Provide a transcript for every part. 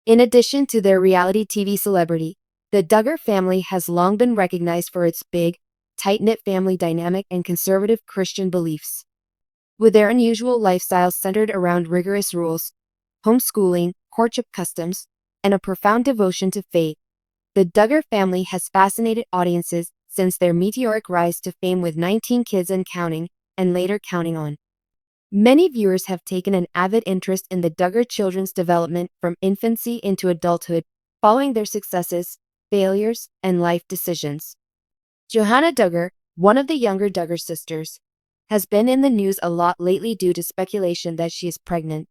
In addition to their reality TV celebrity, the Duggar family has long been recognized for its big, tight-knit family dynamic and conservative Christian beliefs. With their unusual lifestyle centered around rigorous rules, homeschooling, courtship customs, and a profound devotion to faith, the Duggar family has fascinated audiences since their meteoric rise to fame with 19 kids and counting, and later counting on. Many viewers have taken an avid interest in the Duggar children's development from infancy into adulthood, following their successes, failures, and life decisions. Johannah Duggar, one of the younger Duggar sisters, has been in the news a lot lately due to speculation that she is pregnant.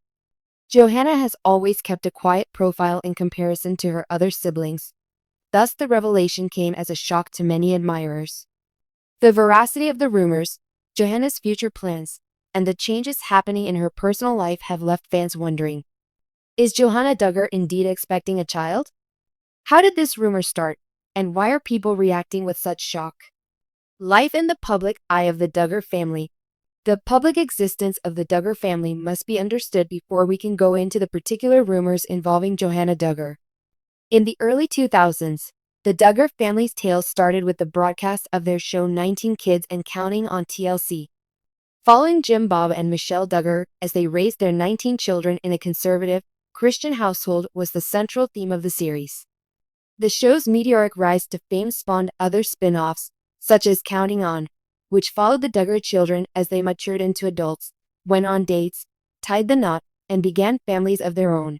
Johannah has always kept a quiet profile in comparison to her other siblings. Thus, the revelation came as a shock to many admirers. The veracity of the rumors, Johannah's future plans, and the changes happening in her personal life have left fans wondering. Is Johannah Duggar indeed expecting a child? How did this rumor start, and why are people reacting with such shock? Life in the public eye of the Duggar family. The public existence of the Duggar family must be understood before we can go into the particular rumors involving Johannah Duggar. In the early 2000s, the Duggar family's tale started with the broadcast of their show 19 Kids and Counting on TLC. Following Jim Bob and Michelle Duggar as they raised their 19 children in a conservative, Christian household was the central theme of the series. The show's meteoric rise to fame spawned other spin-offs, such as Counting On, which followed the Duggar children as they matured into adults, went on dates, tied the knot, and began families of their own.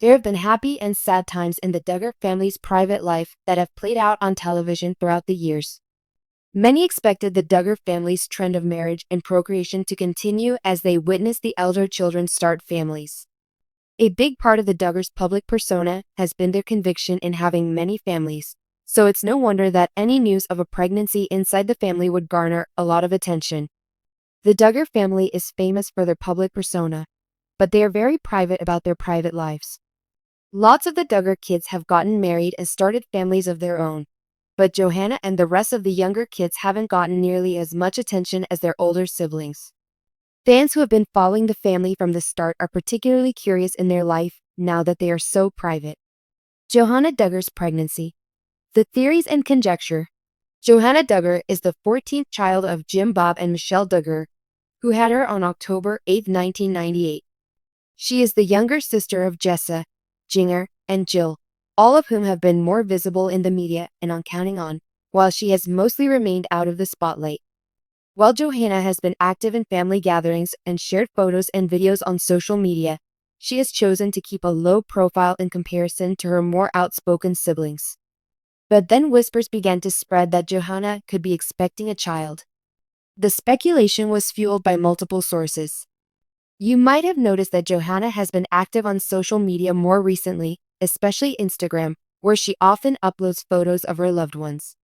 There have been happy and sad times in the Duggar family's private life that have played out on television throughout the years. Many expected the Duggar family's trend of marriage and procreation to continue as they witnessed the elder children start families. A big part of the Duggars' public persona has been their conviction in having many families, so it's no wonder that any news of a pregnancy inside the family would garner a lot of attention. The Duggar family is famous for their public persona, but they are very private about their private lives. Lots of the Duggar kids have gotten married and started families of their own, but Johannah and the rest of the younger kids haven't gotten nearly as much attention as their older siblings. Fans who have been following the family from the start are particularly curious in their life now that they are so private. Johannah Duggar's pregnancy. The theories and conjecture. Johannah Duggar is the 14th child of Jim Bob and Michelle Duggar, who had her on October 8, 1998. She is the younger sister of Jessa, Jinger, and Jill, all of whom have been more visible in the media and on Counting On, while she has mostly remained out of the spotlight. While Johannah has been active in family gatherings and shared photos and videos on social media, she has chosen to keep a low profile in comparison to her more outspoken siblings. But then whispers began to spread that Johannah could be expecting a child. The speculation was fueled by multiple sources. You might have noticed that Johannah has been active on social media more recently, especially Instagram, where she often uploads photos of her loved ones.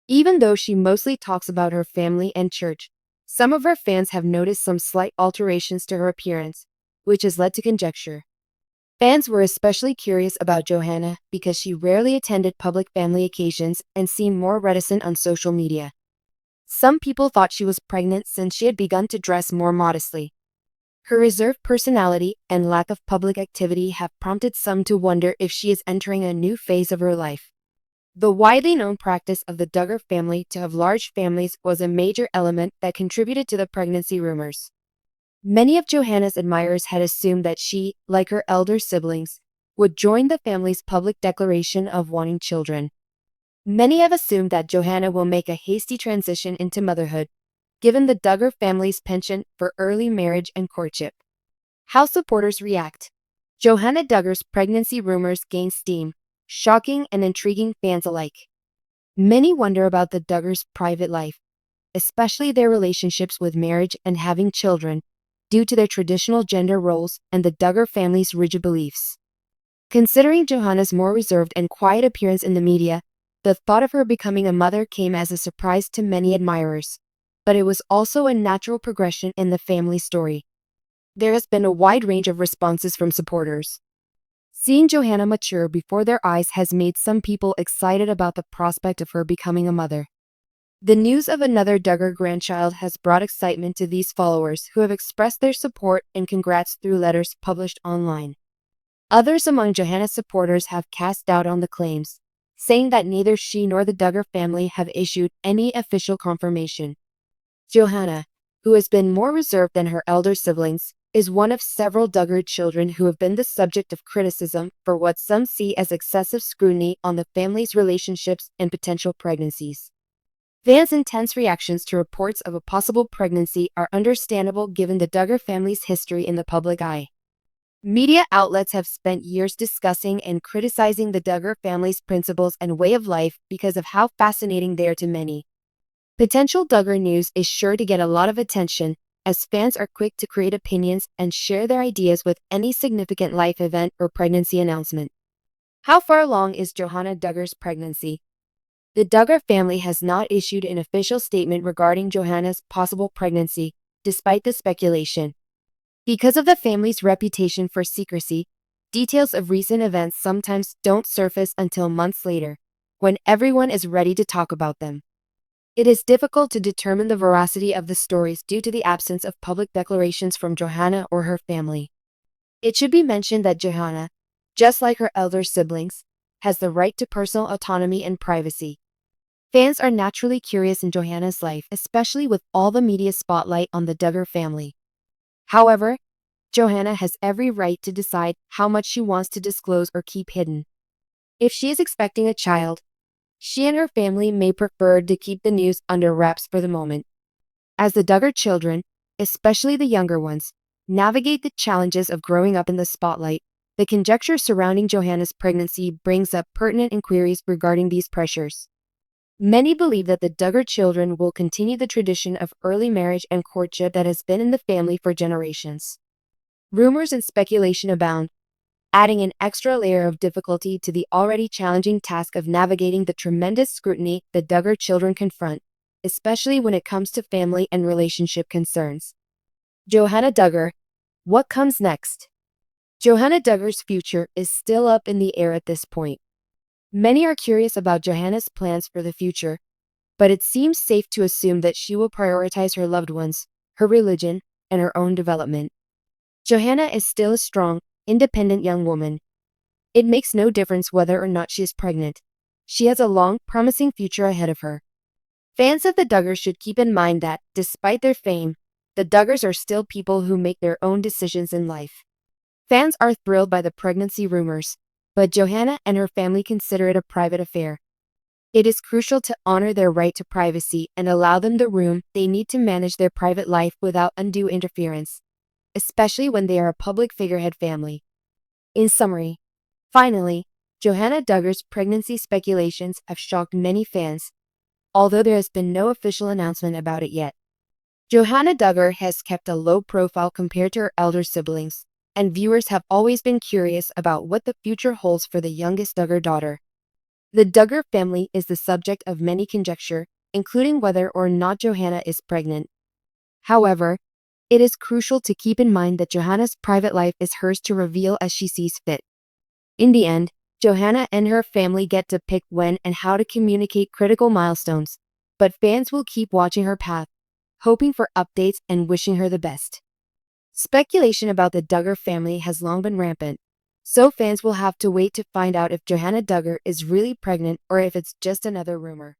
Even though she mostly talks about her family and church, some of her fans have noticed some slight alterations to her appearance, which has led to conjecture. Fans were especially curious about Johannah because she rarely attended public family occasions and seemed more reticent on social media. Some people thought she was pregnant since she had begun to dress more modestly. Her reserved personality and lack of public activity have prompted some to wonder if she is entering a new phase of her life. The widely known practice of the Duggar family to have large families was a major element that contributed to the pregnancy rumors. Many of Johannah's admirers had assumed that she, like her elder siblings, would join the family's public declaration of wanting children. Many have assumed that Johannah will make a hasty transition into motherhood, given the Duggar family's penchant for early marriage and courtship. How supporters react. Johannah Duggar's pregnancy rumors gain steam, shocking and intriguing fans alike. Many wonder about the Duggars' private life, especially their relationships with marriage and having children, due to their traditional gender roles and the Duggar family's rigid beliefs. Considering Johannah's more reserved and quiet appearance in the media, the thought of her becoming a mother came as a surprise to many admirers, but it was also a natural progression in the family story. There has been a wide range of responses from supporters. Seeing Johannah mature before their eyes has made some people excited about the prospect of her becoming a mother. The news of another Duggar grandchild has brought excitement to these followers who have expressed their support and congrats through letters published online. Others among Johanna's supporters have cast doubt on the claims, saying that neither she nor the Duggar family have issued any official confirmation. Johannah, who has been more reserved than her elder siblings, is one of several Duggar children who have been the subject of criticism for what some see as excessive scrutiny on the family's relationships and potential pregnancies. Van's intense reactions to reports of a possible pregnancy are understandable given the Duggar family's history in the public eye. Media outlets have spent years discussing and criticizing the Duggar family's principles and way of life because of how fascinating they are to many. Potential Duggar news is sure to get a lot of attention, as fans are quick to create opinions and share their ideas with any significant life event or pregnancy announcement. How far along is Johannah Duggar's pregnancy? The Duggar family has not issued an official statement regarding Johannah's possible pregnancy, despite the speculation. Because of the family's reputation for secrecy, details of recent events sometimes don't surface until months later, when everyone is ready to talk about them. It is difficult to determine the veracity of the stories due to the absence of public declarations from Johannah or her family. It should be mentioned that Johannah, just like her elder siblings, has the right to personal autonomy and privacy. Fans are naturally curious in Johannah's life, especially with all the media spotlight on the Duggar family. However, Johannah has every right to decide how much she wants to disclose or keep hidden. If she is expecting a child, she and her family may prefer to keep the news under wraps for the moment. As the Duggar children, especially the younger ones, navigate the challenges of growing up in the spotlight, the conjecture surrounding Johannah's pregnancy brings up pertinent inquiries regarding these pressures. Many believe that the Duggar children will continue the tradition of early marriage and courtship that has been in the family for generations. Rumors and speculation abound, adding an extra layer of difficulty to the already challenging task of navigating the tremendous scrutiny the Duggar children confront, especially when it comes to family and relationship concerns. Johannah Duggar, what comes next? Johannah Duggar's future is still up in the air at this point. Many are curious about Johannah's plans for the future, but it seems safe to assume that she will prioritize her loved ones, her religion, and her own development. Johannah is still a strong, independent young woman. It makes no difference whether or not she is pregnant. She has a long, promising future ahead of her. Fans of the Duggars should keep in mind that, despite their fame, the Duggars are still people who make their own decisions in life. Fans are thrilled by the pregnancy rumors, but Johannah and her family consider it a private affair. It is crucial to honor their right to privacy and allow them the room they need to manage their private life without undue interference, especially when they are a public figurehead family. In summary, finally, Johannah Duggar's pregnancy speculations have shocked many fans, although there has been no official announcement about it yet. Johannah Duggar has kept a low profile compared to her elder siblings, and viewers have always been curious about what the future holds for the youngest Duggar daughter. The Duggar family is the subject of many conjecture, including whether or not Johannah is pregnant. However, it is crucial to keep in mind that Johannah's private life is hers to reveal as she sees fit. In the end, Johannah and her family get to pick when and how to communicate critical milestones, but fans will keep watching her path, hoping for updates and wishing her the best. Speculation about the Duggar family has long been rampant, so fans will have to wait to find out if Johannah Duggar is really pregnant or if it's just another rumor.